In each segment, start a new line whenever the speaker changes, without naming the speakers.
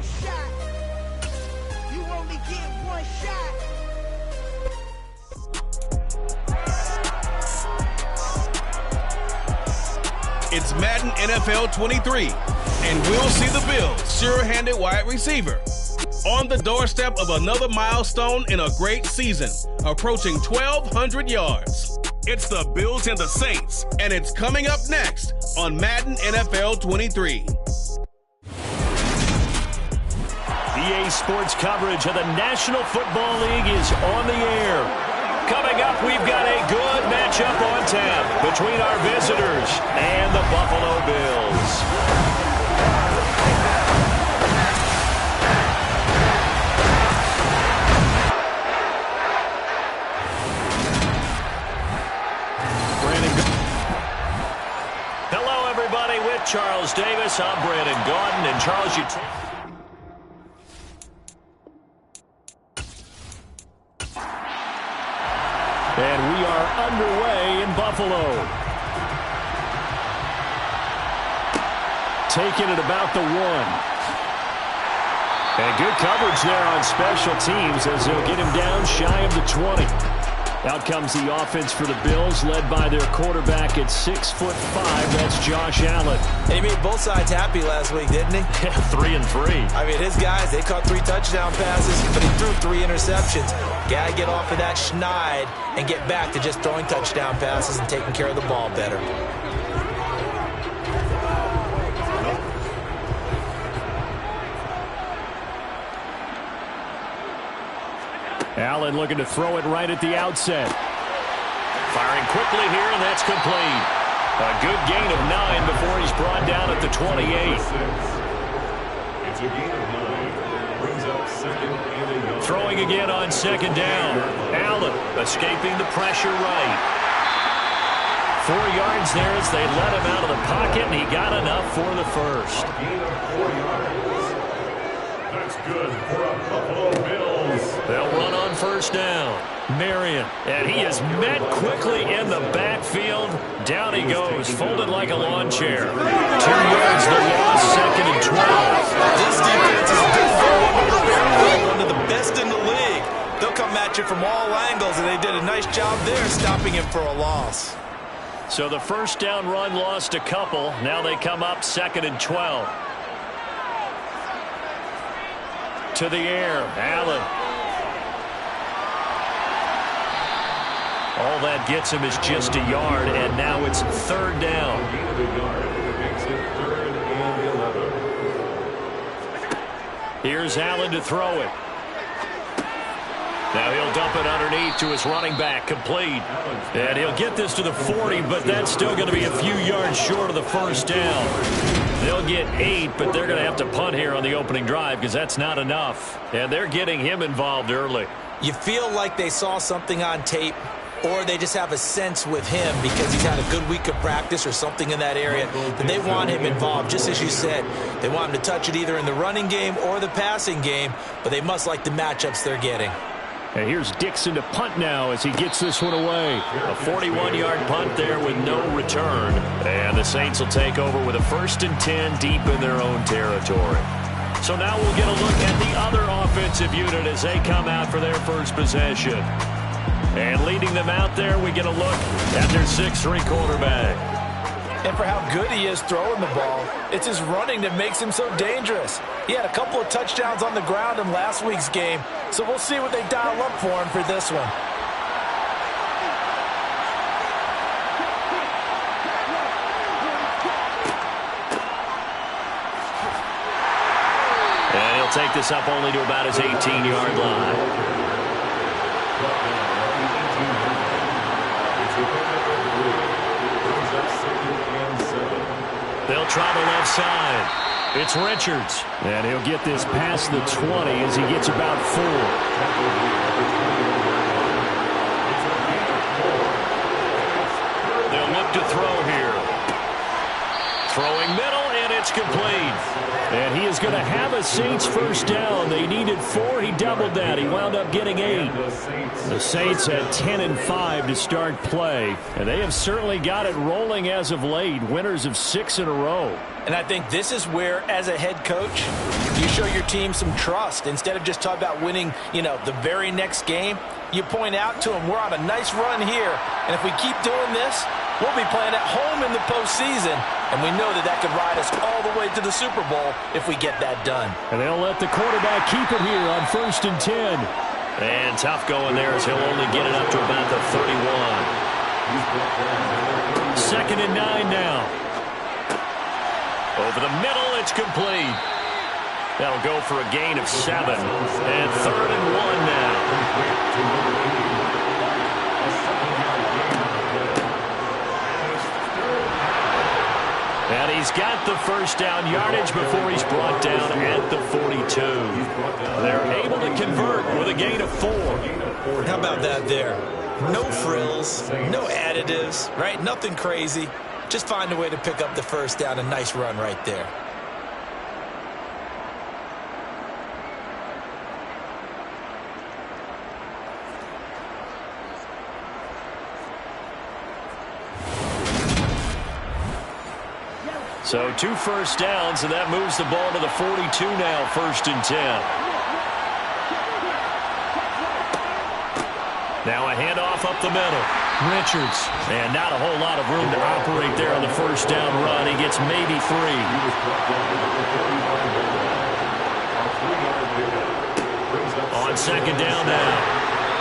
one shot. You only get one shot.
It's Madden NFL 23, and we'll see the Bills' sure-handed wide receiver on the doorstep of another milestone in a great season, approaching 1,200 yards. It's the Bills and the Saints, and it's coming up next on Madden NFL 23.
EA Sports coverage of the National Football League is on the air. Coming up, we've got a good matchup on tap between our visitors and the Buffalo Bills. Hello, everybody. With Charles Davis, I'm Brandon Gaudin. And Charles, you and we are underway in Buffalo. Taking it about the 1. And good coverage there on special teams as they'll get him down shy of the 20. Out comes the offense for the Bills, led by their quarterback at 6'5". That's Josh Allen.
And he made both sides happy last week, didn't he?
Yeah, 3 and 3.
I mean, his guys, they caught 3 touchdown passes, but he threw 3 interceptions. Got to get off of that schneid and get back to just throwing touchdown passes and taking care of the ball better.
Allen looking to throw it right at the outset. Firing quickly here, and that's complete. A good gain of 9 before he's brought down at the 28.
It's a gain of 9. Brings up second and a yard.
Throwing again on second down. Allen escaping the pressure right. 4 yards there as they let him out of the pocket, and he got enough for the first.
Gain of 4 yards. That's good for a Buffalo Bills.
They'll run on first down. Marion, and he is met quickly in the backfield. Down he goes, folded like a lawn chair. 2 yards the loss, second and 12.
This defense is one of the best in the league. They'll come at you from all angles, and they did a nice job there stopping him for a loss.
So the first down run lost a couple. Now they come up second and 12. To the air, Allen. All that gets him is just a yard, and now it's third down.
Gain of a yard. Makes it 3rd and 11.
Here's Allen to throw it. Now he'll dump it underneath to his running back, complete. And he'll get this to the 40, but that's still going to be a few yards short of the first down. They'll get 8, but they're going to have to punt here on the opening drive because that's not enough. And they're getting him involved early.
You feel like they saw something on tape, or they just have a sense with him because he's had a good week of practice or something in that area, and they want him involved, just as you said. They want him to touch it either in the running game or the passing game, but they must like the matchups they're getting.
And here's Dixon to punt now as he gets this one away. A 41-yard punt there with no return. And the Saints will take over with a 1st and 10 deep in their own territory. So now we'll get a look at the other offensive unit as they come out for their first possession. And leading them out there, we get a look at their 6'3" quarterback.
And for how good he is throwing the ball, it's his running that makes him so dangerous. He had a couple of touchdowns on the ground in last week's game, so we'll see what they dial up for him for this one.
And he'll take this up only to about his 18-yard line. They'll try the left side. It's Richards. And he'll get this past the 20 as he gets about 4. They'll look to throw here. Throwing middle, and it's complete. And he is going to have a Saints first down. They needed 4. He doubled that. He wound up getting 8. The Saints had 10 and 5 to start play. And they have certainly got it rolling as of late. Winners of 6 in a row.
And I think this is where, as a head coach, you show your team some trust. Instead of just talking about winning, the very next game, you point out to them, we're on a nice run here. And if we keep doing this, we'll be playing at home in the postseason. And we know that that could ride us all the way to the Super Bowl if we get that done.
And they'll let the quarterback keep it here on 1st and 10. And tough going there as he'll only get it up to about the 31. 2nd and 9 now. Over the middle, it's complete. That'll go for a gain of 7. And 3rd and 1 now. And he's got the first down yardage before he's brought down at the 42. They're able to convert with a gain of 4.
How about that there? No frills, no additives, right? Nothing crazy. Just find a way to pick up the first down. A nice run right there.
So 2 first downs, and that moves the ball to the 42 now, 1st and 10. Now a handoff up the middle. Richards. And not a whole lot of room to operate there on the first down run. He gets maybe 3. On 2nd down now,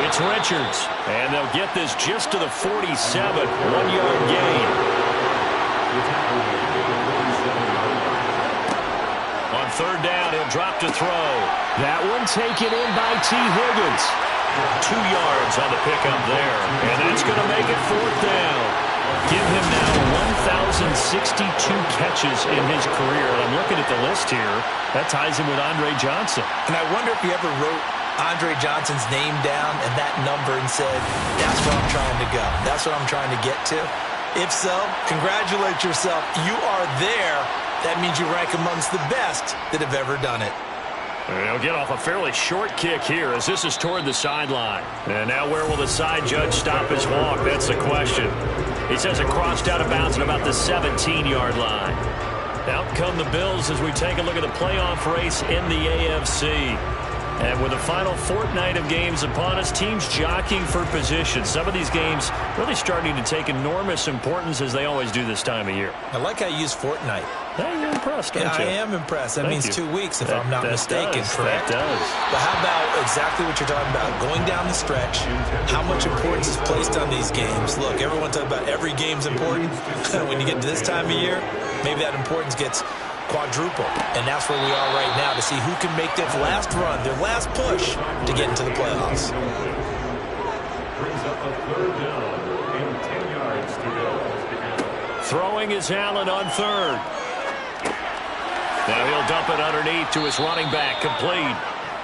it's Richards. And they'll get this just to the 47. 1-yard gain. On 3rd down, he'll drop to throw. That one taken in by T. Higgins. 2 yards on the pickup there. And that's going to make it 4th down. Give him now 1,062 catches in his career. And I'm looking at the list here. That ties him with Andre Johnson.
And I wonder if he ever wrote Andre Johnson's name down and that number and said, that's where I'm trying to go. That's what I'm trying to get to. If so, congratulate yourself. You are there. That means you rank amongst the best that have ever done it.
He'll get off a fairly short kick here as this is toward the sideline. And now where will the side judge stop his walk? That's the question. He says it crossed out of bounds at about the 17-yard line. Out come the Bills as we take a look at the playoff race in the AFC. And with the final fortnight of games upon us, teams jockeying for position. Some of these games really starting to take enormous importance as they always do this time of year.
I like how you use fortnight.
Hey, you're impressed, aren't you?
I am impressed. That means 2 weeks, if I'm not mistaken,
correct?
That does. But how about exactly what you're talking about? Going down the stretch, how much importance is placed on these games? Look, everyone talks about every game's important. When you get to this time of year, maybe that importance gets quadruple. And that's where we are right now to see who can make their last run, their last push to get into the playoffs.
Brings up a 3rd down and 10 yards to go.
Throwing is Allen on 3rd. Now he'll dump it underneath to his running back, complete.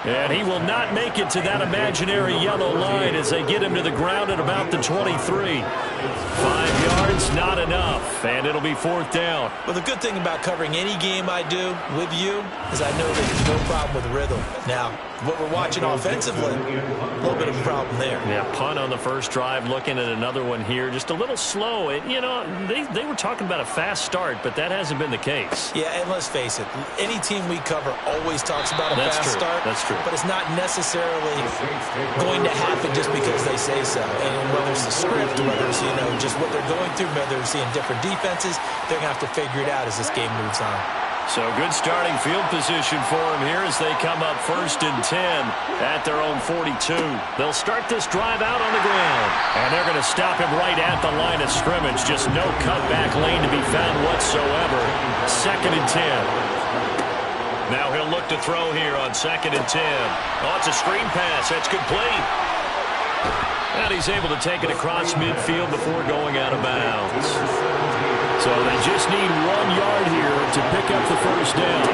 And he will not make it to that imaginary yellow line as they get him to the ground at about the 23. 5 yards, not enough, and it'll be 4th down.
Well, the good thing about covering any game I do with you is I know that there's no problem with rhythm. Now, what we're watching offensively, a little bit of a problem there.
Yeah, punt on the first drive, looking at another one here. Just a little slow. They were talking about a fast start, but that hasn't been the case.
Yeah, and let's face it, any team we cover always talks about a fast start.
That's true.
But it's not necessarily going to happen just because they say so. And whether it's the script, whether it's, just what they're going through, whether they're seeing different defenses, they're going to have to figure it out as this game moves on.
So good starting field position for them here as they come up 1st and 10 at their own 42. They'll start this drive out on the ground. And they're going to stop him right at the line of scrimmage. Just no cutback lane to be found whatsoever. 2nd and 10. Now he'll look to throw here on 2nd and 10. Oh, it's a screen pass. That's complete. And he's able to take it across midfield before going out of bounds. So they just need 1 yard here to pick up the first down.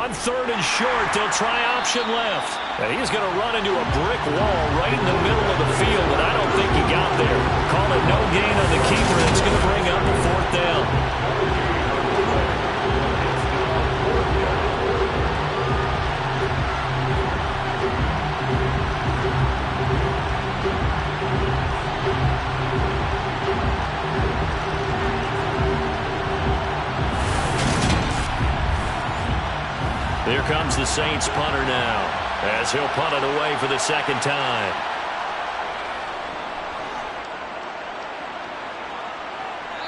On 3rd and short, they'll try option left. And he's going to run into a brick wall right in the middle of the field, and I don't think he got there. Call it no gain on the keeper, and it's going to bring up the 4th down. Here comes the Saints punter now, as he'll punt it away for the second time.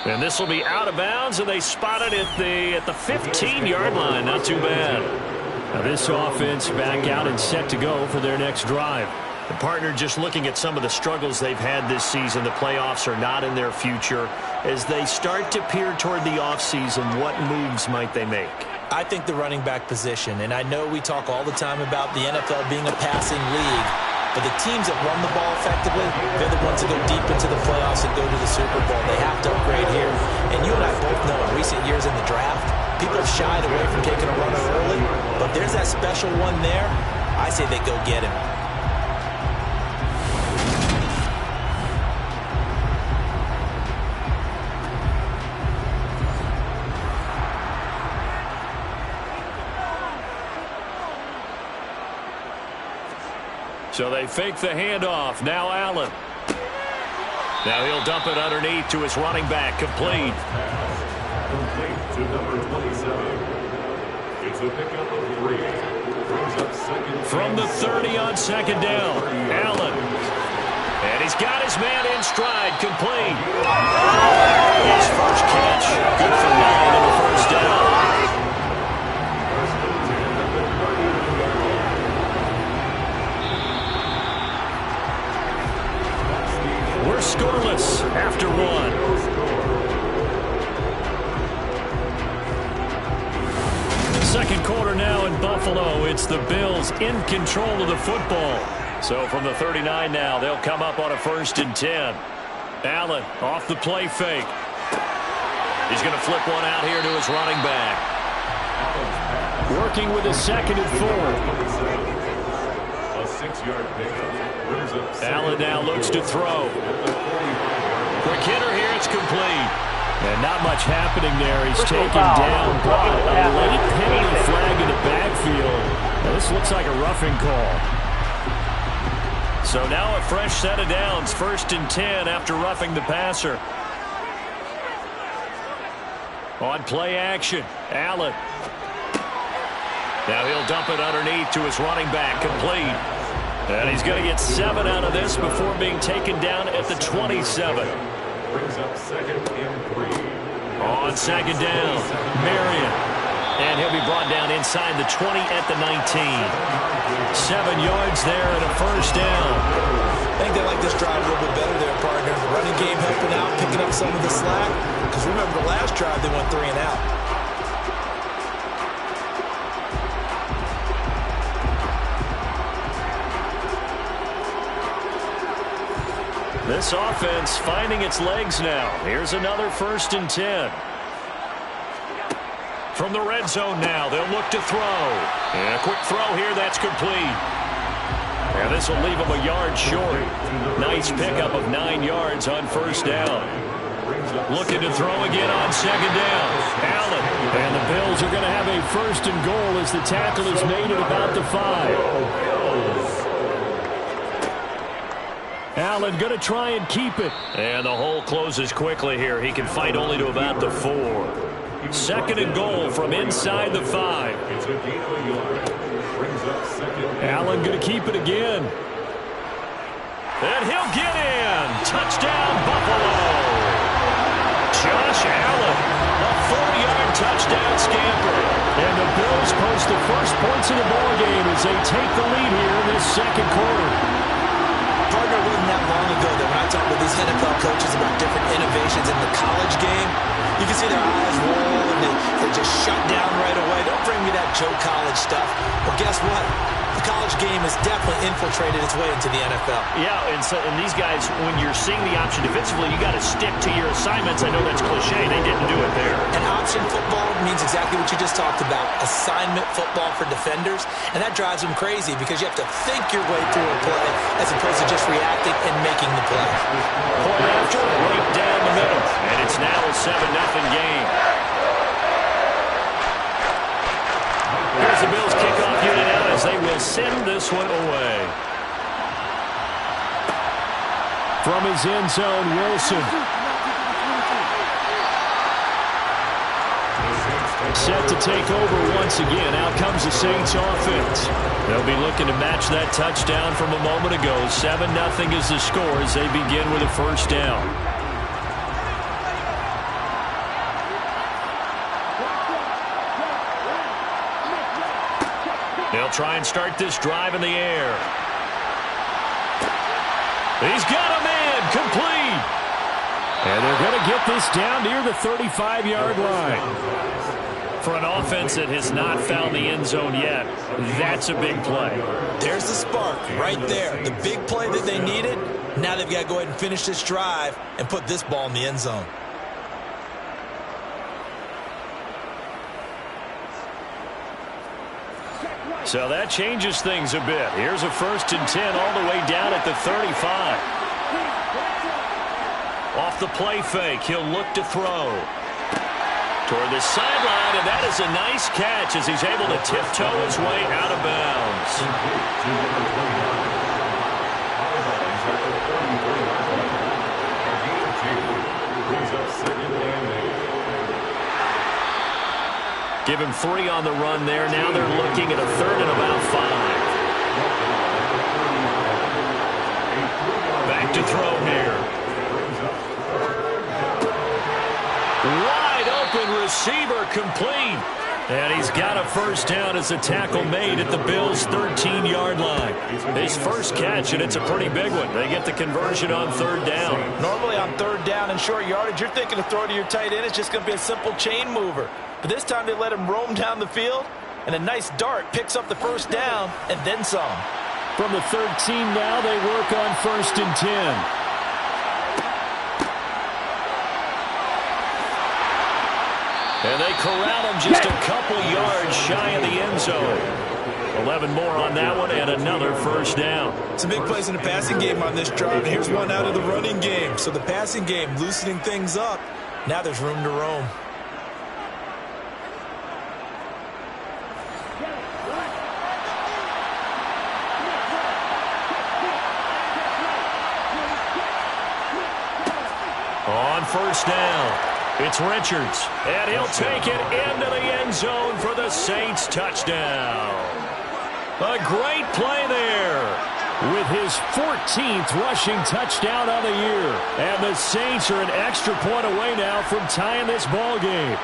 And this will be out of bounds, and they spot it at the 15-yard line. Not too bad.
Now this offense back out and set to go for their next drive.
The partner, just looking at some of the struggles they've had this season, the playoffs are not in their future. As they start to peer toward the offseason, what moves might they make?
I think the running back position, and I know we talk all the time about the NFL being a passing league, but the teams that run the ball effectively, they're the ones that go deep into the playoffs and go to the Super Bowl. They have to upgrade here. And you and I both know in recent years in the draft, people have shied away from taking a runner early, but there's that special one there. I say they go get him.
So they fake the handoff. Now Allen. Now he'll dump it underneath to his running back. Complete.
Complete to number 27. It's a pickup of 3. Brings up second.
From the 30 on second down. Allen. And he's got his man in stride. Complete. His first catch. Good for 9 on the first down. We're scoreless after 1. Second quarter now in Buffalo. It's the Bills in control of the football. So from the 39 now, they'll come up on a 1st and 10. Allen off the play fake. He's going to flip one out here to his running back.
Working with a 2nd and 4.
A 6-yard pickup.
Allen now looks to throw. Quick hitter here, it's complete.
And not much happening there. He's taken down, but a late penalty flag in the backfield. Now, this looks like a roughing call.
So now a fresh set of downs, 1st and 10 after roughing the passer. On play action, Allen. Now he'll dump it underneath to his running back, complete. And he's going to get 7 out of this before being taken down at the 27.
Brings up 2nd and 3.
On 2nd down, Marion. And he'll be brought down inside the 20 at the 19. 7 yards there and a 1st down.
I think they like this drive a little bit better there, partner. The running game helping out, picking up some of the slack. Because remember the last drive, they went 3 and out.
This offense finding its legs now. Here's another 1st and 10. From the red zone now, they'll look to throw. And a quick throw here, that's complete. And this will leave them a yard short. Nice pickup of 9 yards on 1st down. Looking to throw again on 2nd down. Allen.
And the Bills are going to have a 1st and goal as the tackle is made at about the 5. Allen going to try and keep it.
And the hole closes quickly here. He can fight only to about the 4. 2nd and goal from inside the 5.
It's a gain of a yard. Brings up 2nd.
Allen going to keep it again.
And he'll get in. Touchdown, Buffalo. Josh Allen, a 4-yard touchdown scamper.
And the Bills post the first points of the ballgame as they take the lead here in this 2nd quarter.
Partner, it wasn't that long ago that when I talk with these NFL coaches about different innovations in the college game, you can see their eyes roll and they just shut down right away. Don't bring me that Joe College stuff. Well, guess what? The college game has definitely infiltrated its way into the NFL.
Yeah, and these guys, when you're seeing the option defensively, you got to stick to your assignments. I know that's cliche. They didn't do it there.
And option football means exactly what you just talked about, assignment football for defenders. And that drives them crazy because you have to think your way through a play as opposed to just reacting and making the play.
Point after, right down the middle. And it's now a 7-0 game. Here's the Bills kickoff unit out as they will send this one away.
From his end zone, Wilson. Set to take over once again. Out comes the Saints offense. They'll be looking to match that touchdown from a moment ago. 7-0 is the score as they begin with a first down. They'll try and start this drive in the air. He's got a man complete. And they're going to get this down near the 35-yard line. For an offense that has not found the end zone yet, that's a big play.
There's the spark right there. The big play that they needed. Now they've got to go ahead and finish this drive and put this ball in the end zone.
So that changes things a bit. Here's a 1st and 10 all the way down at the 35. Off the play fake, he'll look to throw. Toward the sideline, and that is a nice catch as he's able to tiptoe his way out of bounds. Give him 3 on the run there. Now they're looking at a 3rd and about 5. Back to throw here. Wide open receiver complete. And he's got a first down as a tackle made at the Bills' 13-yard line. His first catch, and it's a pretty big one. They get the conversion on 3rd down.
Normally on 3rd down and short yardage, you're thinking to throw to your tight end. It's just going to be a simple chain mover. But this time they let him roam down the field, and a nice dart picks up the first down and then some.
From the 13 now, they work on 1st and 10. And they corral him just a couple yards shy of the end zone. 11 more on that one and another first down.
Some big plays in the passing game on this drive. And here's one out of the running game. So the passing game loosening things up. Now there's room to roam.
On 1st down. It's Richards, and he'll take it into the end zone for the Saints touchdown. A great play there with his 14th rushing touchdown of the year. And the Saints are an extra point away now from tying this ball game.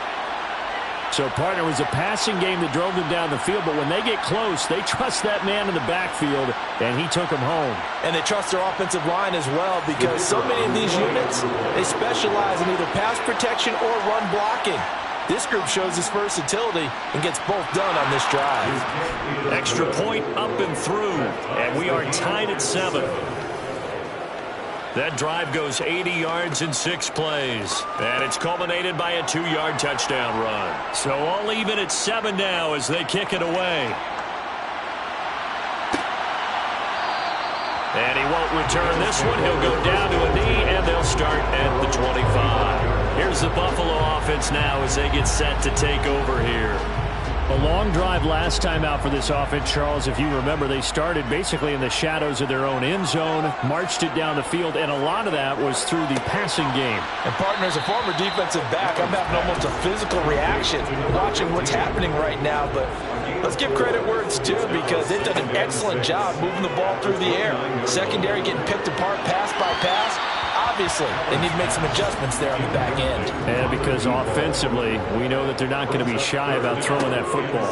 So, partner, it was a passing game that drove them down the field, but when they get close, they trust that man in the backfield, and he took them home.
And they trust their offensive line as well, because so many of these units, they specialize in either pass protection or run blocking. This group shows its versatility and gets both done on this drive.
Extra point up and through, and we are tied at 7. That drive goes 80 yards in 6 plays. And it's culminated by a 2-yard touchdown run. So all even at 7 now as they kick it away. And he won't return this one. He'll go down to a knee, and they'll start at the 25. Here's the Buffalo offense now as they get set to take over here. A long drive last time out for this offense, Charles. If you remember, they started basically in the shadows of their own end zone, marched it down the field, and a lot of that was through the passing game.
And, partner, as a former defensive back, I'm having almost a physical reaction watching what's happening right now. But let's give credit where it's due, because they've done an excellent job moving the ball through the air. Secondary getting picked apart pass by pass. Obviously, they need to make some adjustments there on the back end.
And because offensively, we know that they're not going to be shy about throwing that football.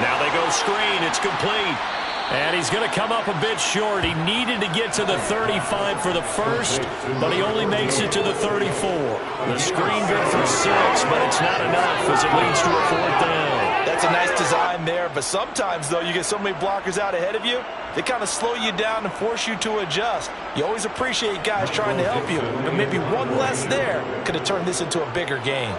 Now they go screen. It's complete. And he's going to come up a bit short. He needed to get to the 35 for the first, but he only makes it to the 34. The screen good for 6, but it's not enough as it leads to a 4th down.
That's a nice design there, but sometimes, though, you get so many blockers out ahead of you, they kind of slow you down and force you to adjust. You always appreciate guys trying to help you, but maybe one less there could have turned this into a bigger game.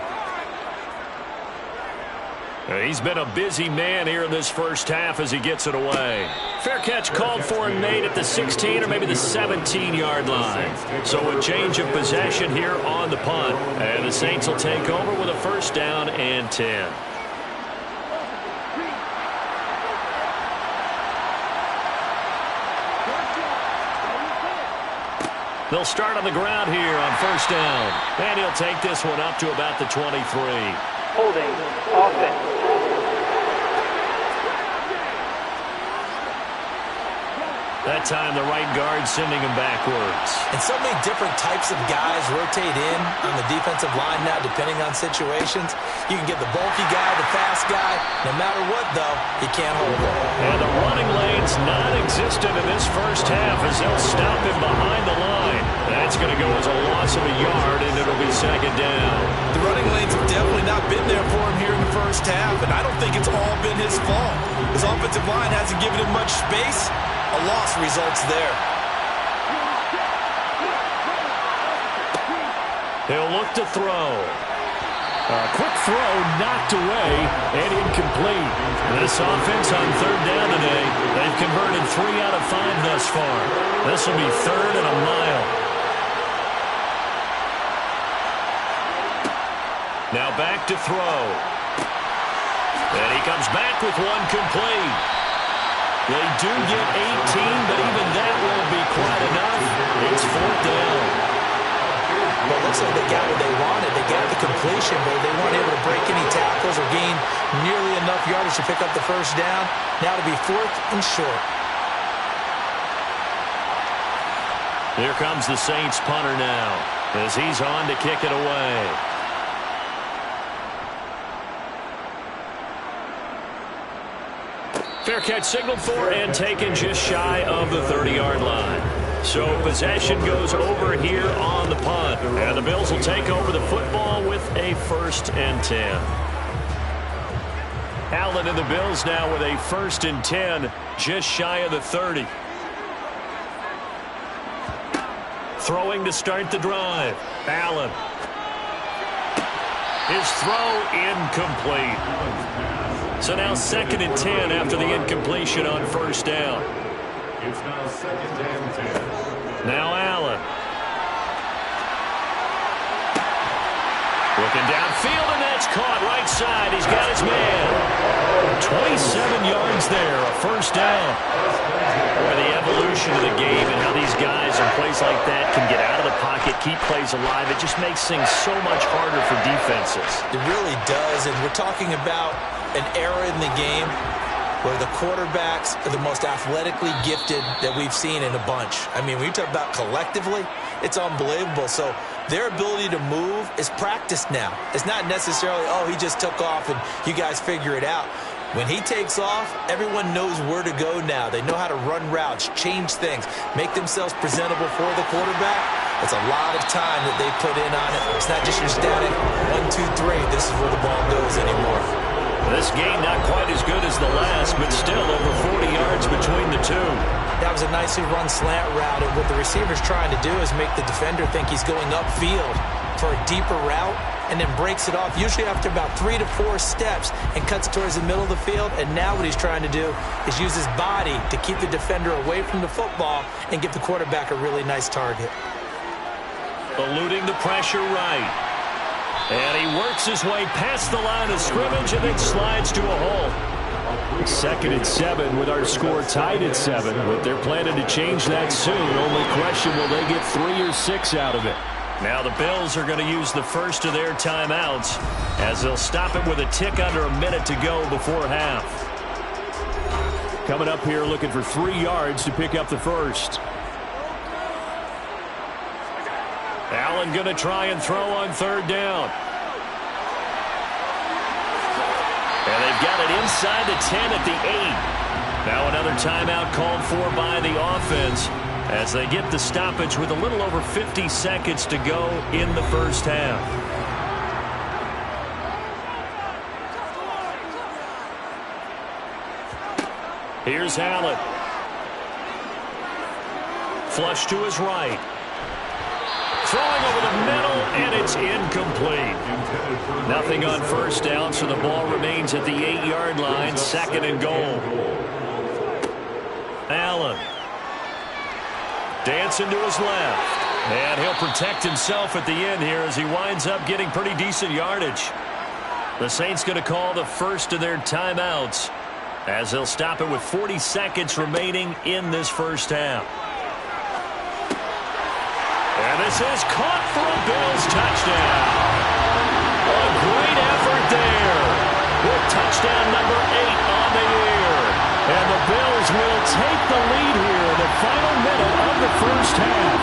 He's been a busy man here in this first half as he gets it away. Fair catch called for and made at the 16 or maybe the 17-yard line. So a change of possession here on the punt. And the Saints will take over with a 1st down and 10. They'll start on the ground here on first down. And he'll take this one up to about the 23.
Holding offense.
That time the right guard sending him backwards.
And so many different types of guys rotate in on the defensive line now depending on situations. You can get the bulky guy, the fast guy. No matter what, though, you can't hold him.
And the running lane's non-existent in this first half as they'll stop him behind the line. That's going to go as a loss of a yard, and it'll be second down.
The running lanes have definitely not been there for him here in the first half, and I don't think it's all been his fault. His offensive line hasn't given him much space. A loss results there.
He'll look to throw. A quick throw knocked away and incomplete. This offense on third down today, they've converted 3 out of 5 thus far. This will be third and a mile. Now back to throw. And he comes back with one complete. They do get 18, but even that won't be quite enough. It's fourth down.
Well, it looks like they got what they wanted. They got the completion, but they weren't able to break any tackles or gain nearly enough yardage to pick up the first down. Now it'll be fourth and short.
Here comes the Saints punter now as he's on to kick it away. Fair catch signaled for and taken just shy of the 30-yard line. So possession goes over here on the punt. And the Bills will take over the football with a 1st and 10. Allen and the Bills now with a 1st and 10 just shy of the 30. Throwing to start the drive. Allen. His throw incomplete. So now 2nd and 10 after the incompletion on first down.
It's now 2nd and 10.
Now Allen. Looking downfield, and that's caught right side. He's got his man. 27 yards there, a first down. Boy, the evolution of the game and how these guys in plays like that can get out of the pocket, keep plays alive, it just makes things so much harder for defenses.
It really does, and we're talking about an era in the game where the quarterbacks are the most athletically gifted that we've seen in a bunch. I mean, when you talk about collectively, it's unbelievable. So their ability to move is practiced now. It's not necessarily, oh, he just took off and you guys figure it out. When he takes off, everyone knows where to go now. They know how to run routes, change things, make themselves presentable for the quarterback. It's a lot of time that they put in on it. It's not just your static 1, 2, 3. This is where the ball goes anymore.
This game not quite as good as the last, but still over 40 yards between the two.
That was a nicely run slant route, and what the receiver's trying to do is make the defender think he's going upfield for a deeper route, and then breaks it off, usually after about 3 to 4 steps, and cuts towards the middle of the field. And now what he's trying to do is use his body to keep the defender away from the football and give the quarterback a really nice target.
Eluding the pressure right. And he works his way past the line of scrimmage and then slides to a hole. 2nd and 7 with our score tied at 7, but they're planning to change that soon. Only question, will they get 3 or 6 out of it? Now the Bills are going to use the first of their timeouts as they'll stop it with a tick under a minute to go before half. Coming up here looking for 3 yards to pick up the first. Allen going to try and throw on 3rd down. And they've got it inside the 10 at the 8. Now another timeout called for by the offense as they get the stoppage with a little over 50 seconds to go in the first half. Here's Allen. Flush to his right. Throwing over the middle, and it's incomplete. Nothing on first down, so the ball remains at the 8-yard line, 2nd and goal. Allen. Dancing to his left. And he'll protect himself at the end here as he winds up getting pretty decent yardage. The Saints going to call the first of their timeouts as they'll stop it with 40 seconds remaining in this first half.
And this is caught for a Bills touchdown. A great effort there with touchdown number 8 on the year. And the Bills will take the lead here in the final minute of the first half.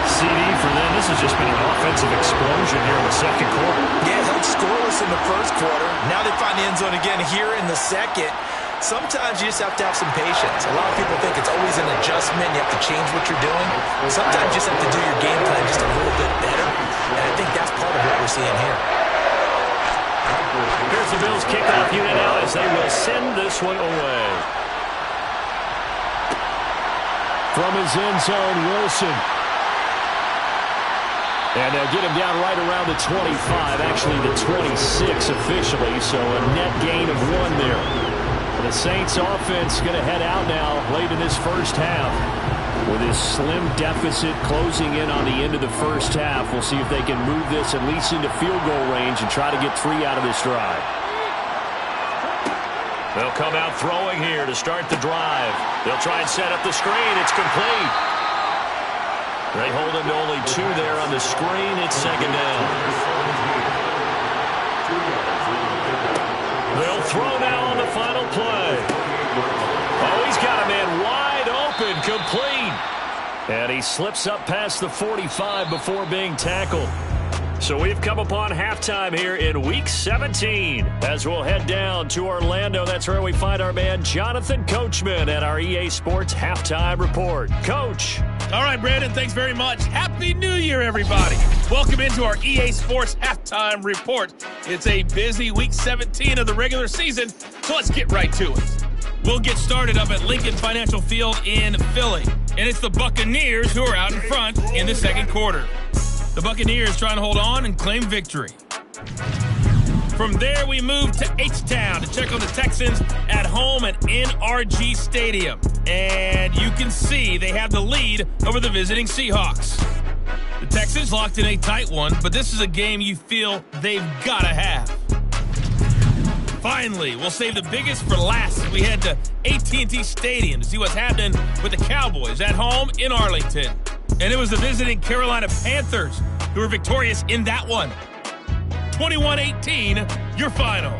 CD for them, this has just been an offensive explosion here in the second quarter.
Yeah, held scoreless in the first quarter. Now they find the end zone again here in the second. Sometimes you just have to have some patience. A lot of people think it's always an adjustment. You have to change what you're doing. Sometimes you just have to do your game plan just a little bit better. And I think that's part of what we're seeing here.
Here's the Bills kickoff unit now as they will send this one away. From his end zone, Wilson. And they'll get him down right around the 25, actually the 26 officially, so a net gain of 1 there. The Saints offense going to head out now late in this first half. With this slim deficit closing in on the end of the first half, we'll see if they can move this at least into field goal range and try to get 3 out of this drive. They'll come out throwing here to start the drive. They'll try and set up the screen. It's complete. They hold him to only 2 there on the screen. It's second down. They'll throw now on the final play. Oh, he's got a man wide open, complete. And he slips up past the 45 before being tackled. So we've come upon halftime here in Week 17. As we'll head down to Orlando, that's where we find our man Jonathan Coachman at our EA Sports Halftime Report. Coach.
All right, Brandon, thanks very much. Happy New Year, everybody. Welcome into our EA Sports Halftime Report. It's a busy Week 17 of the regular season, so let's get right to it. We'll get started up at Lincoln Financial Field in Philly, and it's the Buccaneers who are out in front in the second quarter. The Buccaneers trying to hold on and claim victory. From there, we move to H-Town to check on the Texans at home at NRG Stadium. And you can see they have the lead over the visiting Seahawks. The Texans locked in a tight one, but this is a game you feel they've got to have. Finally, we'll save the biggest for last as we head to AT&T Stadium to see what's happening with the Cowboys at home in Arlington. And it was the visiting Carolina Panthers who were victorious in that one. 21-18, your final.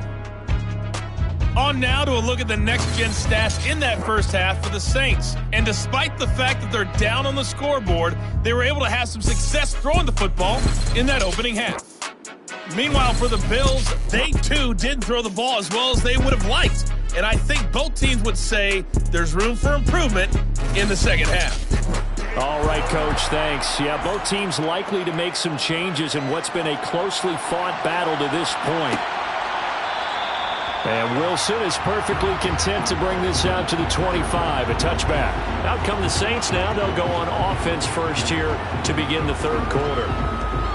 On now to a look at the next-gen stats in that first half for the Saints. And despite the fact that they're down on the scoreboard, they were able to have some success throwing the football in that opening half. Meanwhile, for the Bills, they too didn't throw the ball as well as they would have liked. And I think both teams would say there's room for improvement in the second half.
All right, Coach, thanks. Yeah, both teams likely to make some changes in what's been a closely fought battle to this point. And Wilson is perfectly content to bring this out to the 25, a touchback. Out come the Saints now. They'll go on offense first here to begin the third quarter.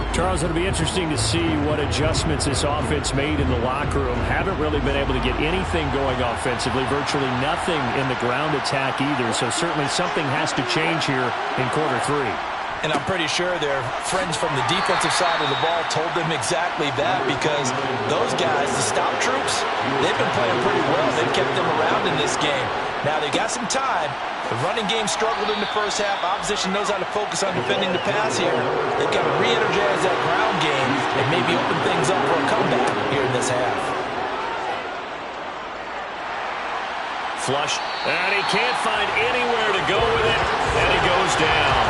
Charles, it'll be interesting to see what adjustments this offense made in the locker room. Haven't really been able to get anything going offensively, virtually nothing in the ground attack either. So certainly something has to change here in quarter 3.
And I'm pretty sure their friends from the defensive side of the ball told them exactly that, because those guys, the stop troops, they've been playing pretty well. They've kept them around in this game. Now they got some time. The running game struggled in the first half. Opposition knows how to focus on defending the pass here. They've got to re-energize that ground game and maybe open things up for a comeback here in this half.
Flush, and he can't find anywhere to go with it, and he goes down.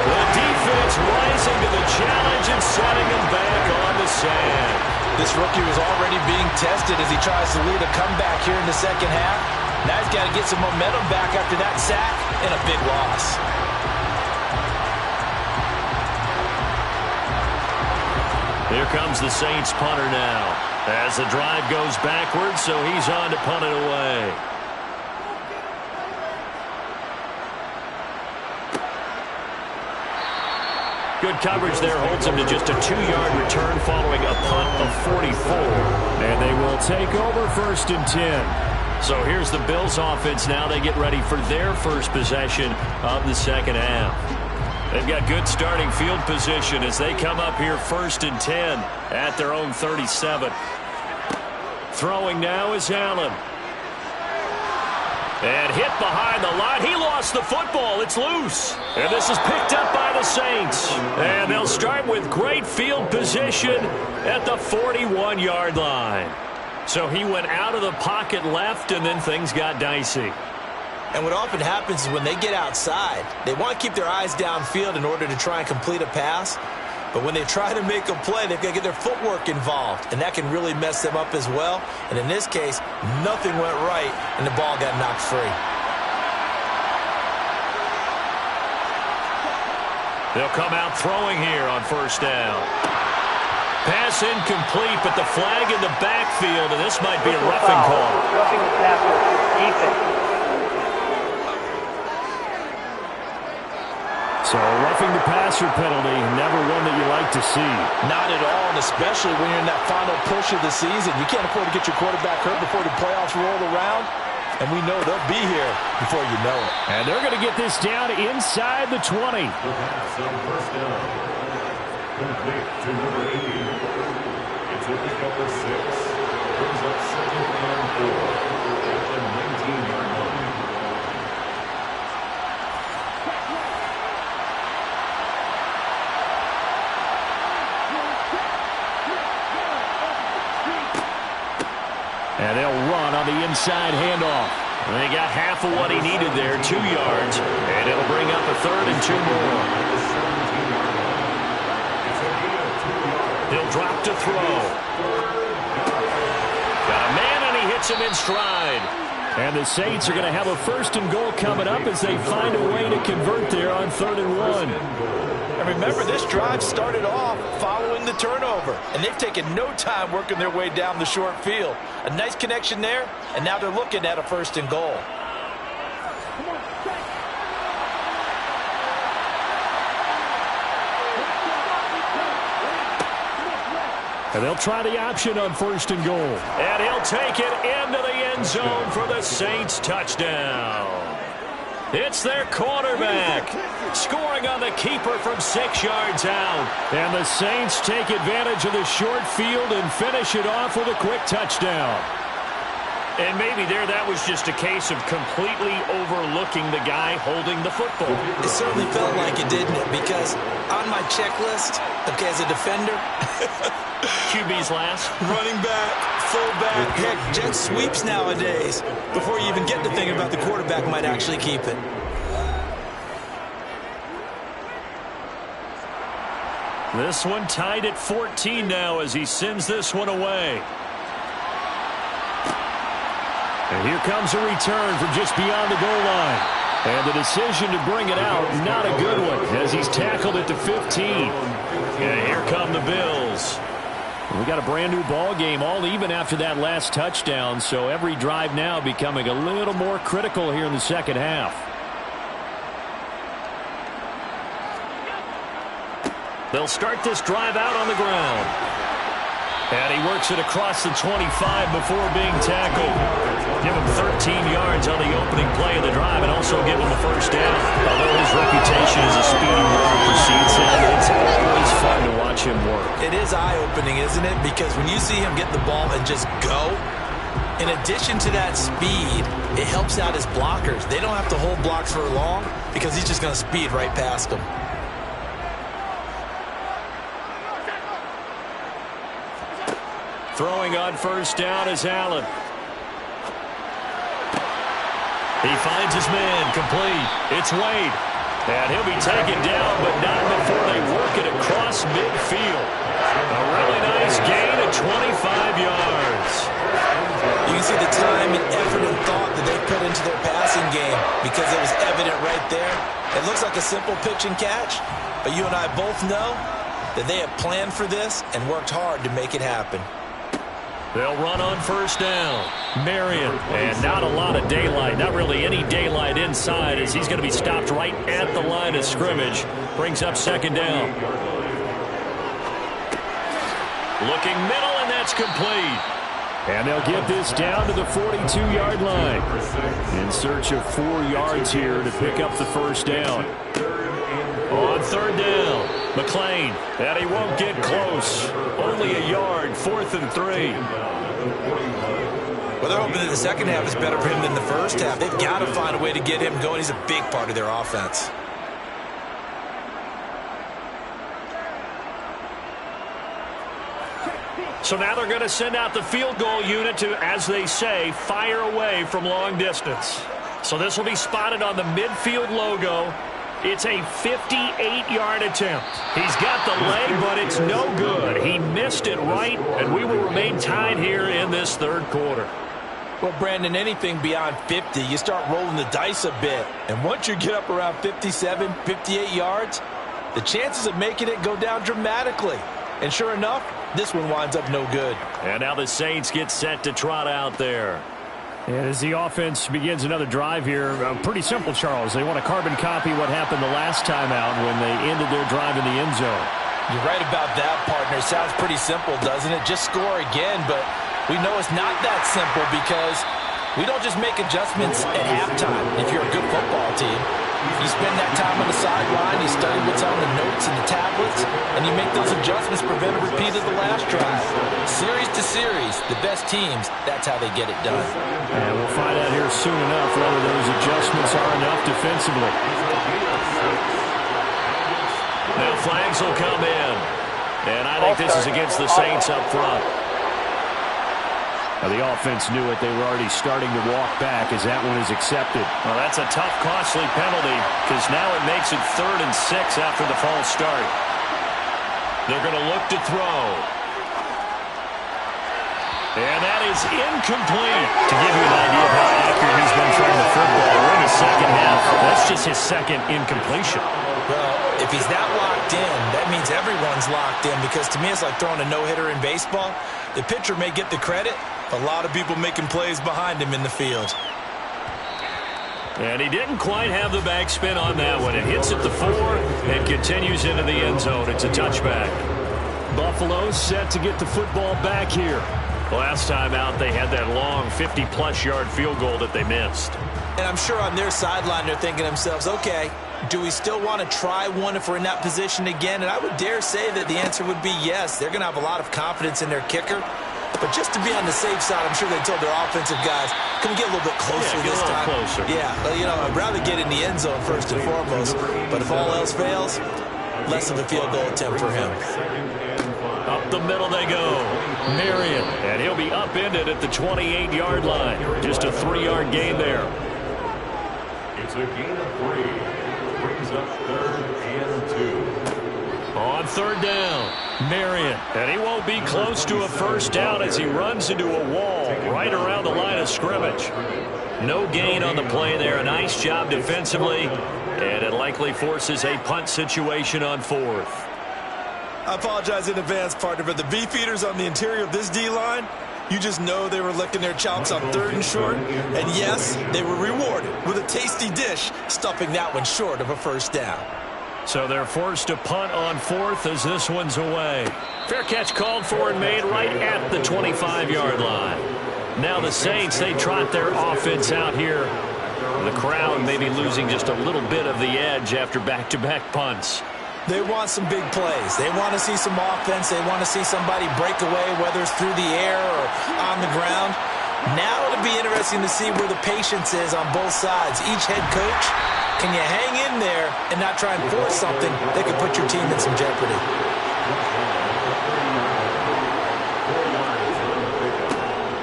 The defense rising to the challenge and setting him back on the sand.
This rookie was already being tested as he tries to lead a comeback here in the second half. Now he's got to get some momentum back after that sack and a big loss.
Here comes the Saints punter now as the drive goes backwards, so he's on to punt it away. Good coverage there holds him to just a 2-yard return following a punt of 44. And they will take over 1st and 10. So here's the Bills offense now. They get ready for their first possession of the second half. They've got good starting field position as they come up here 1st and 10 at their own 37. Throwing now is Allen. And hit behind the line. He lost the football. It's loose. And this is picked up by the Saints. And they'll start with great field position at the 41-yard line. So he went out of the pocket left, and then things got dicey.
And what often happens is when they get outside, they want to keep their eyes downfield in order to try and complete a pass. But when they try to make a play, they've got to get their footwork involved, and that can really mess them up as well. And in this case, nothing went right, and the ball got knocked free.
They'll come out throwing here on first down. Pass incomplete, but the flag in the backfield, and this might be a roughing call.
Roughing the passer, defense.
So a roughing the passer penalty, never one that you like to see.
Not at all, and especially when you're in that final push of the season. You can't afford to get your quarterback hurt before the playoffs roll around, and we know they'll be here before you know it.
And they're going to get this down inside the 20.
The pass on first down. Complete to number 80. It's a pickup of 6. Brings up second and 4 at the 19-yard line.
And they'll run on the inside handoff.
And they got half of what he needed there, 2 yards. And it'll bring up a 3rd and 2 more. He'll drop to throw. Got a man, and he hits him in stride.
And the Saints are going to have a 1st and goal coming up as they find a way to convert there on 3rd and 1.
And remember, this drive started off following the turnover, and they've taken no time working their way down the short field. A nice connection there, and now they're looking at a 1st and goal.
And they'll try the option on 1st and goal.
And he'll take it into the end zone for the Saints touchdown. It's their quarterback scoring on the keeper from 6 yards out.
And the Saints take advantage of the short field and finish it off with a quick touchdown.
And maybe that was just a case of completely overlooking the guy holding the football.
It certainly felt like it, didn't it? Because on my checklist, okay, as a defender,
QB's last.
running back, fullback, heck, jet sweeps nowadays. Before you even get to thinking about the quarterback might actually keep it.
This one tied at 14 now as he sends this one away.
And here comes a return from just beyond the goal line. And the decision to bring it out, not a good one, as he's tackled at the 15.
And here come the Bills.
We got a brand new ball game, all even after that last touchdown, so every drive now becoming a little more critical here in the second half.
They'll start this drive out on the ground. And he works it across the 25 before being tackled. Give him 13 yards on the opening play of the drive and also give him the 1st down. Although his reputation as a speedy runner precedes him, it's always fun to watch him work.
It is eye-opening, isn't it? Because when you see him get the ball and just go, in addition to that speed, it helps out his blockers. They don't have to hold blocks for long because he's just going to speed right past them.
Throwing on 1st down is Allen. He finds his man, complete. It's Wade. And he'll be taken down, but not before they work it across midfield. A really nice gain of 25 yards.
You can see the time and effort and thought that they put into their passing game because it was evident right there. It looks like a simple pitch and catch, but you and I both know that they have planned for this and worked hard to make it happen.
They'll run on 1st down.
Marion.
And not a lot of daylight, not really any daylight inside as he's going to be stopped right at the line of scrimmage. Brings up 2nd down. Looking middle, and that's complete.
And they'll get this down to the 42-yard line. In search of 4 yards here to pick up the 1st down.
On 3rd down. McLean, and he won't get close. Only a yard, 4th and 3.
Well, they're hoping that the second half is better for him than the first half. They've got to find a way to get him going. He's a big part of their offense.
So now they're going to send out the field goal unit to, as they say, fire away from long distance. So this will be spotted on the midfield logo. It's a 58-yard attempt. He's got the leg, but it's no good. He missed it right, and we will remain tied here in this third quarter.
Well, Brandon, anything beyond 50, you start rolling the dice a bit. And once you get up around 57, 58 yards, the chances of making it go down dramatically. And sure enough, this one winds up no good.
And now the Saints get set to trot out there.
And as the offense begins another drive here, pretty simple, Charles. They want to carbon copy what happened the last time out when they ended their drive in the end zone.
You're right about that, partner. Sounds pretty simple, doesn't it? Just score again, but we know it's not that simple because we don't just make adjustments at halftime if you're a good football team. You spend that time on the sideline, you study what's on the notes and the tablets, and you make those adjustments, prevent a repeat of the last drive. Series to series, the best teams, that's how they get it done.
And we'll find out here soon enough whether those adjustments are enough defensively.
Now flags will come in. And I think this is against the Saints up front.
Now the offense knew it. They were already starting to walk back as that one is accepted.
Well, that's a tough, costly penalty because now it makes it 3rd and 6 after the false start. They're going to look to throw. And that is incomplete. To give you an idea of how accurate he's been throwing the football, we're in the second half. That's just his second incompletion.
Well, if he's that locked in, that means everyone's locked in because to me it's like throwing a no-hitter in baseball. The pitcher may get the credit, a lot of people making plays behind him in the field.
And he didn't quite have the backspin on that one. It hits at the 4 and continues into the end zone. It's a touchback.
Buffalo set to get the football back here.
Last time out, they had that long 50-plus yard field goal that they missed.
And I'm sure on their sideline they're thinking to themselves, okay, do we still want to try one if we're in that position again? And I would dare say that the answer would be yes. They're going to have a lot of confidence in their kicker. But just to be on the safe side, I'm sure they told their offensive guys, can we get a little bit closer this time?
Closer.
Yeah, well, you know, I'd rather get in the end zone first and foremost. But if all else fails, less of a field goal attempt for him.
Up the middle they go. Marion. And he'll be upended at the 28-yard line. Just a 3-yard gain there.
It's a gain of 3. Brings up 3rd and 2.
On 3rd down, Marion. And he won't be close to a first down as he runs into a wall right around the line of scrimmage. No gain on the play there. A nice job defensively. And it likely forces a punt situation on 4th.
I apologize in advance, partner, but the beefeaters on the interior of this D-line, you just know they were licking their chops on 3rd and short. And yes, they were rewarded with a tasty dish, stuffing that one short of a first down.
So they're forced to punt on 4th as this one's away. Fair catch called for and made right at the 25-yard line. Now the Saints, they trot their offense out here. The crowd maybe losing just a little bit of the edge after back-to-back punts.
They want some big plays. They want to see some offense. They want to see somebody break away, whether it's through the air or on the ground. Now it'll be interesting to see where the patience is on both sides. Each head coach, can you hang in there and not try and force something that could put your team in some jeopardy?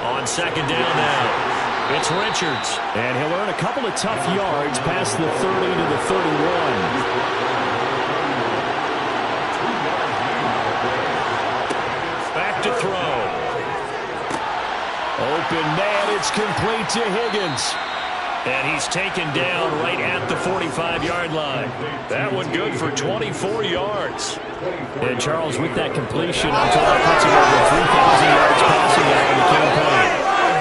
On 2nd down now, it's Richards.
And he'll earn a couple of tough yards past the 30 to the 31.
Back to throw.
Open man, it's complete to Higgins.
And he's taken down right at the 45-yard line. That one good for 24 yards.
And Charles, with that completion, I'm told that puts him over 3,000 yards passing now in the campaign.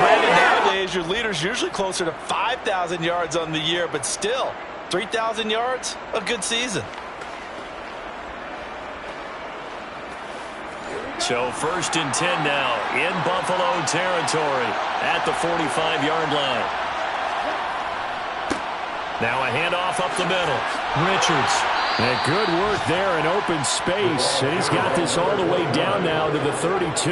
Brandon, nowadays your leader's usually closer to 5,000 yards on the year, but still, 3,000 yards, a good season.
So 1st and 10 now in Buffalo territory at the 45-yard line. Now a handoff up the middle. Richards
And good work there in open space. And he's got this all the way down now to the 32.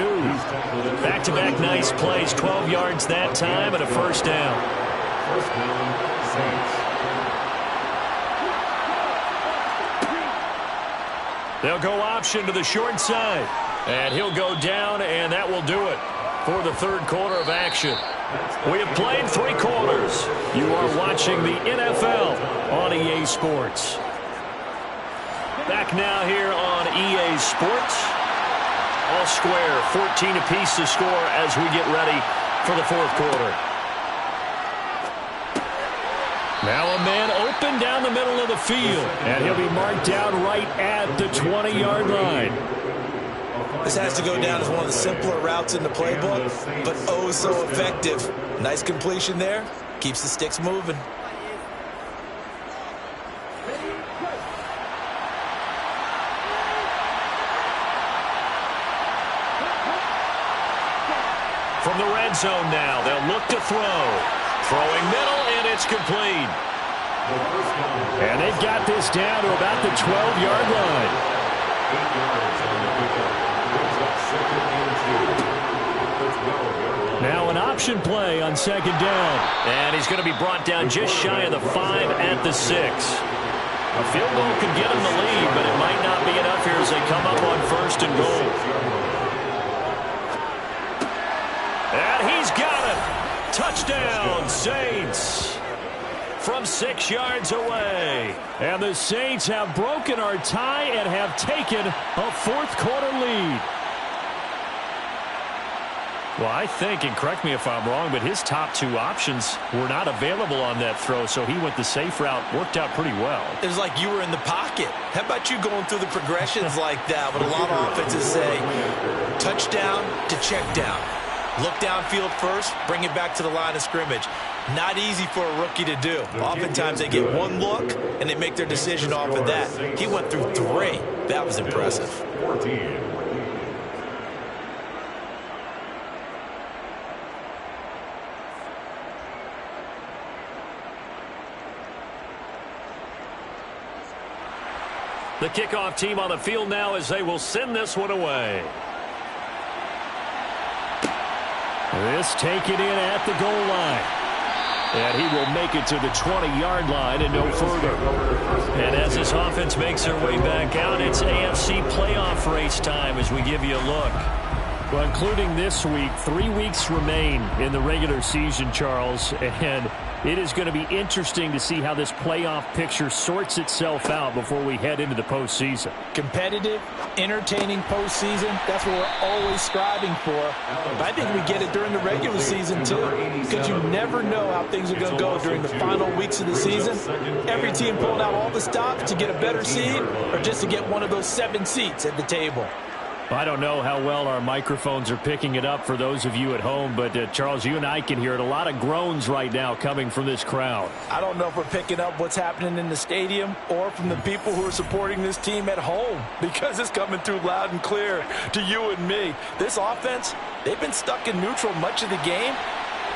Back-to-back nice plays, 12 yards that time and a first down.
First down, Saints.
They'll go option to the short side. And he'll go down, and that will do it for the third quarter of action. We have played 3 quarters. You are watching the NFL on EA Sports. Back now here on EA Sports. All square, 14 apiece to score as we get ready for the fourth quarter. Now a man open down the middle of the field, and he'll be marked down right at the 20-yard line.
This has to go down as one of the simpler routes in the playbook, but oh so effective. Nice completion there. Keeps the sticks moving.
From the red zone now, they'll look to throw. Throwing middle, and it's complete. And they've got this down to about the 12-yard line.
8 yards on the pickup. Brings up 2nd and 2. The 12-yard line.
Now an option play on 2nd down. And he's going to be brought down just shy of the 5 at the 6. A field goal could get him the lead, but it might not be enough here as they come up on 1st and goal. And he's got it. Touchdown, Saints. From 6 yards away. And the Saints have broken our tie and have taken a fourth quarter lead. Well, I think, and correct me if I'm wrong, but his top 2 options were not available on that throw, so he went the safe route. Worked out pretty well.
It was like you were in the pocket. How about you going through the progressions like that? But a lot of offenses say touchdown to check down. Look downfield first, bring it back to the line of scrimmage. Not easy for a rookie to do. Oftentimes they get one look, and they make their decision off of that. He went through 3. That was impressive.
14.
The kickoff team on the field now as they will send this one away. This taken in at the goal line. And he will make it to the 20-yard line and no further. And as this offense makes their way back out, it's AFC playoff race time as we give you a look. Well, including this week, 3 weeks remain in the regular season, Charles. And it is going to be interesting to see how this playoff picture sorts itself out before we head into the postseason.
Competitive, entertaining postseason, that's what we're always striving for. But I think we get it during the regular season, too, because you never know how things are going to go during the final weeks of the season. Every team pulling out all the stops to get a better seed or just to get one of those 7 seats at the table.
I don't know how well our microphones are picking it up for those of you at home, but Charles, you and I can hear it. A lot of groans right now coming from this crowd.
I don't know if we're picking up what's happening in the stadium or from the people who are supporting this team at home, because it's coming through loud and clear to you and me. This offense, they've been stuck in neutral much of the game,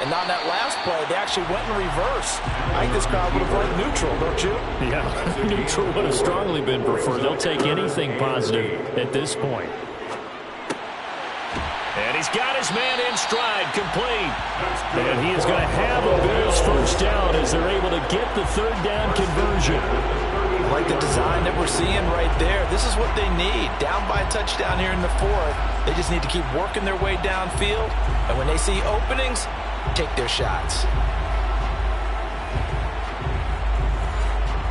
and on that last play, they actually went in reverse. I think this crowd would have voted neutral, don't you?
Yeah, neutral would have strongly been preferred. They'll take anything positive at this point. And he's got his man in stride, complete. And he is going to have a Bills first down as they're able to get the third down conversion.
Like the design that we're seeing right there. This is what they need. Down by a touchdown here in the 4th. They just need to keep working their way downfield. And when they see openings, take their shots.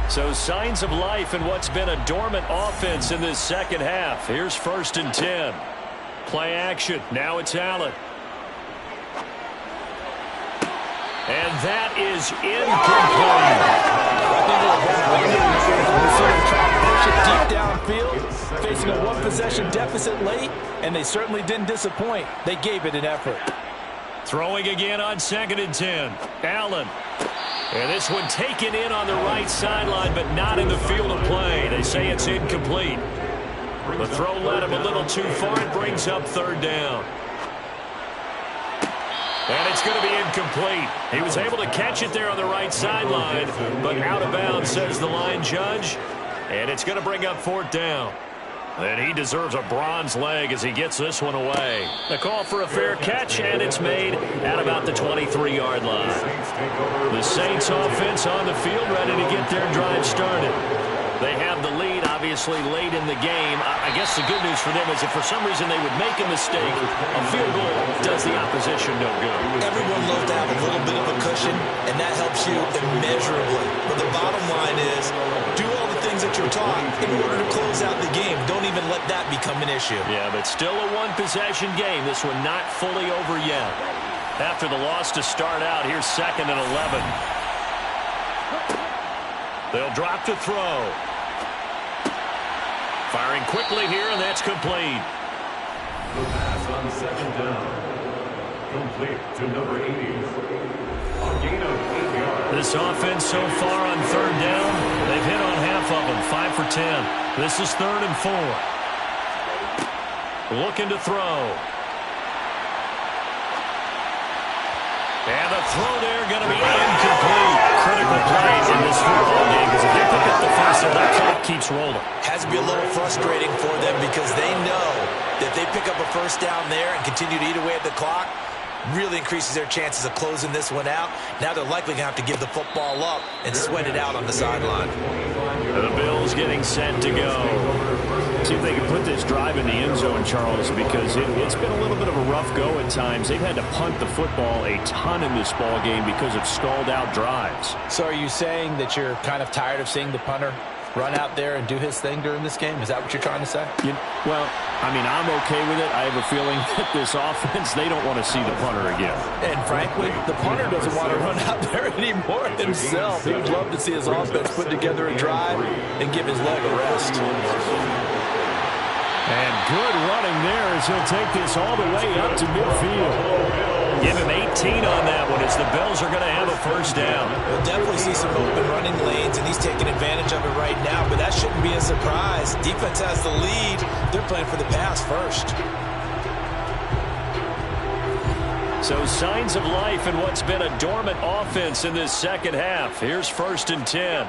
So signs of life in what's been a dormant offense in this second half. Here's 1st and 10. Play action. Now it's Allen. And that is incomplete.
Deep downfield, facing a 1-possession deficit late, and they certainly didn't disappoint. They gave it an effort.
Throwing again on 2nd and 10. Allen. And this one taken in on the right sideline, but not in the field of play. They say it's incomplete. The throw led him a little too far. It brings up 3rd down. And it's going to be incomplete. He was able to catch it there on the right sideline, but out of bounds, says the line judge.
And it's going to bring up 4th down. And he deserves a bronze leg as he gets this one away. The call for a fair catch, and it's made at about the 23-yard line. The Saints offense on the field, ready to get their drive started. They have the lead, obviously, late in the game. I guess the good news for them is if for some reason they would make a mistake, a field goal does the opposition no good.
Everyone loves to have a little bit of a cushion, and that helps you immeasurably. But the bottom line is, do all the things that you're taught in order to close out the game. Don't even let that become an issue.
Yeah, but still a one-possession game. This one not fully over yet. After the loss to start out, here's 2nd and 11. They'll drop to throw. Firing quickly here, and that's complete.
The pass on 2nd down. Complete to number 80. A gain of 8 yards.
This offense so far on 3rd down, they've hit on half of them, 5 for 10. This is 3rd and 4. Looking to throw. And the throw there going to be incomplete. Critical plays in this football game because if they pick up the first, that clock keeps rolling.
Has to be a little frustrating for them because they know that they pick up a first down there and continue to eat away at the clock, really increases their chances of closing this one out. Now they're likely going to have to give the football up and sweat it out on the sideline.
The Bills getting set to go.
See if they can put this drive in the end zone, Charles, because it's been a little bit of a rough go at times. They've had to punt the football a ton in this ball game because of stalled out drives.
So are you saying that you're kind of tired of seeing the punter run out there and do his thing during this game? Is that what you're trying to say?
Well, I mean, I'm okay with it. I have a feeling that this offense, they don't want to see the punter again.
And frankly, the punter doesn't want to run out there anymore himself. He would love to see his offense put together a drive and give his leg a rest.
And good running there as he'll take this all the way up to midfield.
Give him 18 on that one as the Bills are going to have a first down.
We'll definitely see some open running lanes, and he's taking advantage of it right now, but that shouldn't be a surprise. Defense has the lead. They're playing for the pass first.
So signs of life in what's been a dormant offense in this second half. Here's 1st and 10.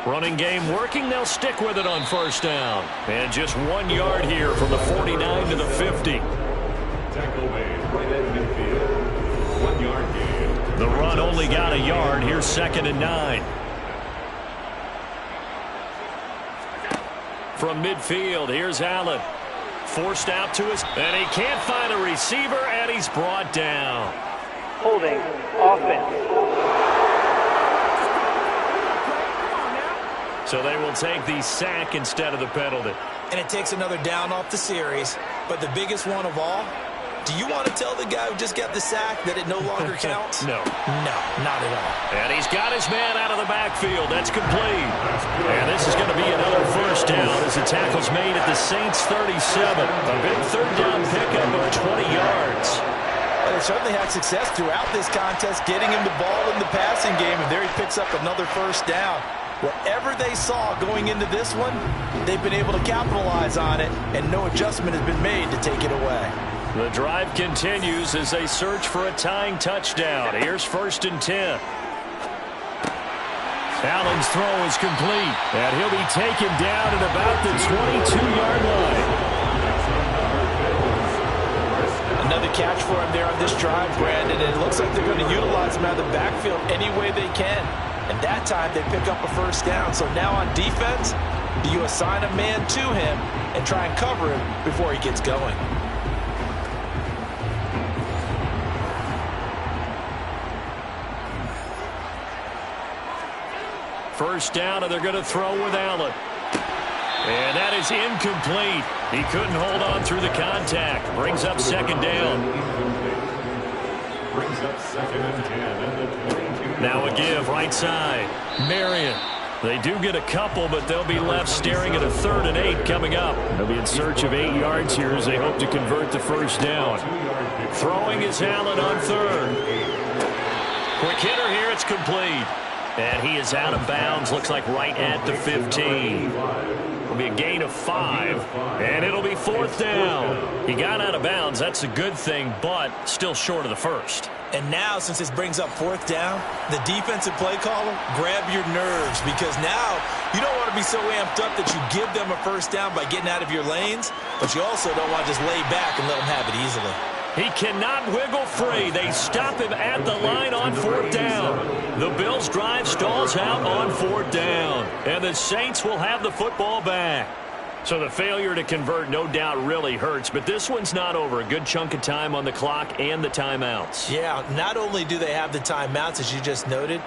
Running game working. They'll stick with it on first down. And just 1 yard here from the 49 to the 50.
Tackle made right at midfield. 1 yard gain.
The run only got a yard. Here's 2nd and 9. From midfield, here's Allen. Forced out to his, and he can't find a receiver, and he's brought down.
Holding offense.
So they will take the sack instead of the penalty.
And it takes another down off the series. But the biggest one of all, do you want to tell the guy who just got the sack that it no longer counts?
No.
No, not at all.
And he's got his man out of the backfield. That's complete. And this is going to be another first down as the tackle's made at the Saints 37. A big third down pickup of 20 yards.
Well, they certainly had success throughout this contest getting him the ball in the passing game, and there he picks up another first down. Whatever they saw going into this one, they've been able to capitalize on it, and no adjustment has been made to take it away.
The drive continues as they search for a tying touchdown. Here's 1st and 10. Allen's throw is complete, and he'll be taken down at about the 22-yard line.
Another catch for him there on this drive, Brandon, and it looks like they're going to utilize him out of the backfield any way they can. And that time they pick up a first down. So now on defense, do you assign a man to him and try and cover him before he gets going?
First down, and they're going to throw with Allen. And that is incomplete. He couldn't hold on through the contact. Brings up 2nd down.
Brings up 2nd and 10 at the 22.
Now a give right side. Marion. They do get a couple, but they'll be left staring at a 3rd and 8 coming up.
They'll be in search of 8 yards here as they hope to convert the first down.
Throwing is Allen on 3rd. Quick hitter here. It's complete. And he is out of bounds. Looks like right at the 15. It'll be a gain of 5. And it'll be 4th down. He got out of bounds. That's a good thing, but still short of the first.
And now, since this brings up 4th down, the defensive play caller, grab your nerves, because now you don't want to be so amped up that you give them a 1st down by getting out of your lanes, but you also don't want to just lay back and let them have it easily.
He cannot wiggle free. They stop him at the line on 4th down. The Bills' drive stalls out on 4th down, and the Saints will have the football back. So the failure to convert no doubt really hurts, but this one's not over. A good chunk of time on the clock and the timeouts.
Yeah, not only do they have the timeouts, as you just noted,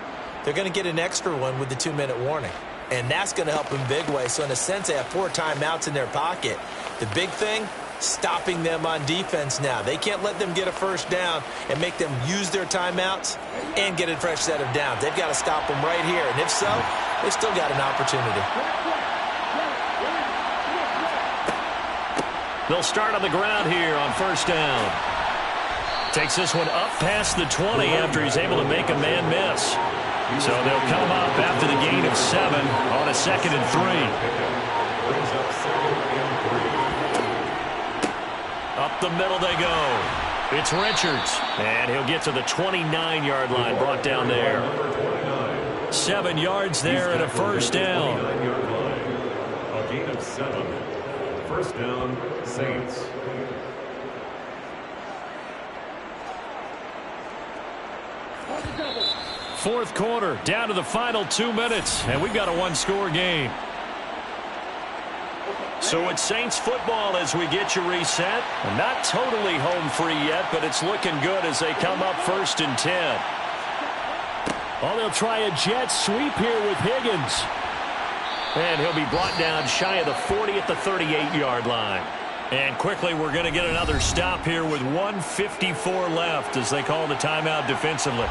they're going to get an extra one with the 2-minute warning. And that's going to help in big way. So in a sense, they have 4 timeouts in their pocket. The big thing, stopping them on defense now. They can't let them get a 1st down and make them use their timeouts and get a fresh set of downs. They've got to stop them right here. And if so, they've still got an opportunity.
They'll start on the ground here on 1st down. Takes this one up past the 20 after he's able to make a man miss. So they'll come up after the gain of 7 on a 2nd and 3. Up the middle they go. It's Richards, and he'll get to the 29-yard line, brought down there. 7 yards there and a 1st down.
A gain of 7. 1st down, Saints.
Fourth quarter, down to the final 2 minutes, and we've got a 1-score game. So it's Saints football as we get you reset. Not totally home free yet, but it's looking good as they come up 1st and 10. Oh, they'll try a jet sweep here with Higgins. And he'll be brought down shy of the 40 at the 38-yard line. And quickly, we're going to get another stop here with 1:54 left as they call the timeout defensively.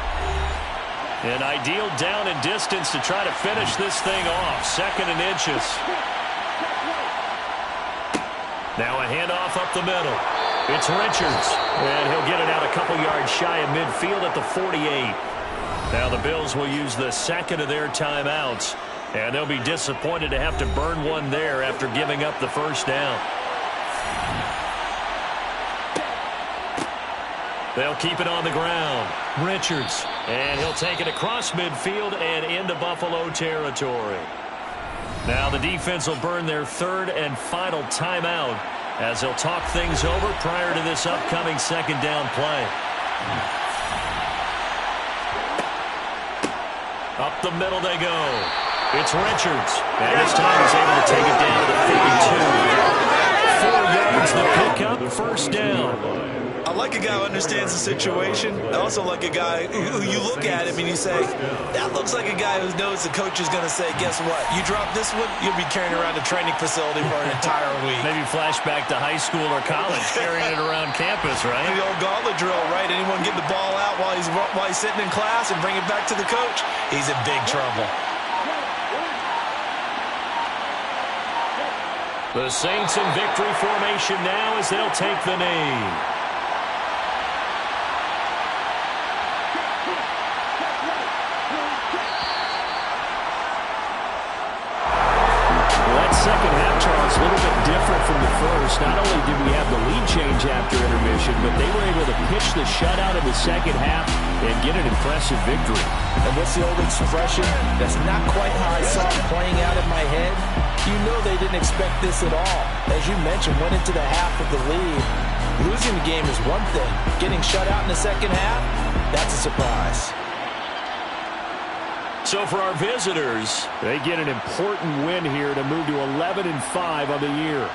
An ideal down and distance to try to finish this thing off. 2nd and inches. Now a handoff up the middle. It's Richards. And he'll get it out a couple yards shy of midfield at the 48. Now the Bills will use the 2nd of their timeouts. And they'll be disappointed to have to burn one there after giving up the 1st down. They'll keep it on the ground. Richards. And he'll take it across midfield and into Buffalo territory. Now the defense will burn their 3rd and final timeout as they'll talk things over prior to this upcoming 2nd down play. Up the middle they go. It's Richards. And this time he's able to take it down to the 42. 4 yards the pickup, 1st down.
I like a guy who understands the situation. I also like a guy who you look at him and you say, that looks like a guy who knows the coach is going to say, guess what? You drop this one, you'll be carrying around a training facility for an entire week.
Maybe flashback to high school or college, carrying it around campus, right?
The old gauntlet drill, right? Anyone get the ball out while he's sitting in class and bring it back to the coach? He's in big trouble.
The Saints in victory formation now as they'll take the knee. Second half, Charles, a little bit different from the first. Not only did we have the lead change after intermission, but they were able to pitch the shutout in the second half and get an impressive victory.
And what's the old expression? That's not quite how I saw it playing out in my head. You know they didn't expect this at all. As you mentioned, went into the half with the lead. Losing the game is one thing. Getting shut out in the second half, that's a surprise.
So for our visitors, they get an important win here to move to 11-5 on the year.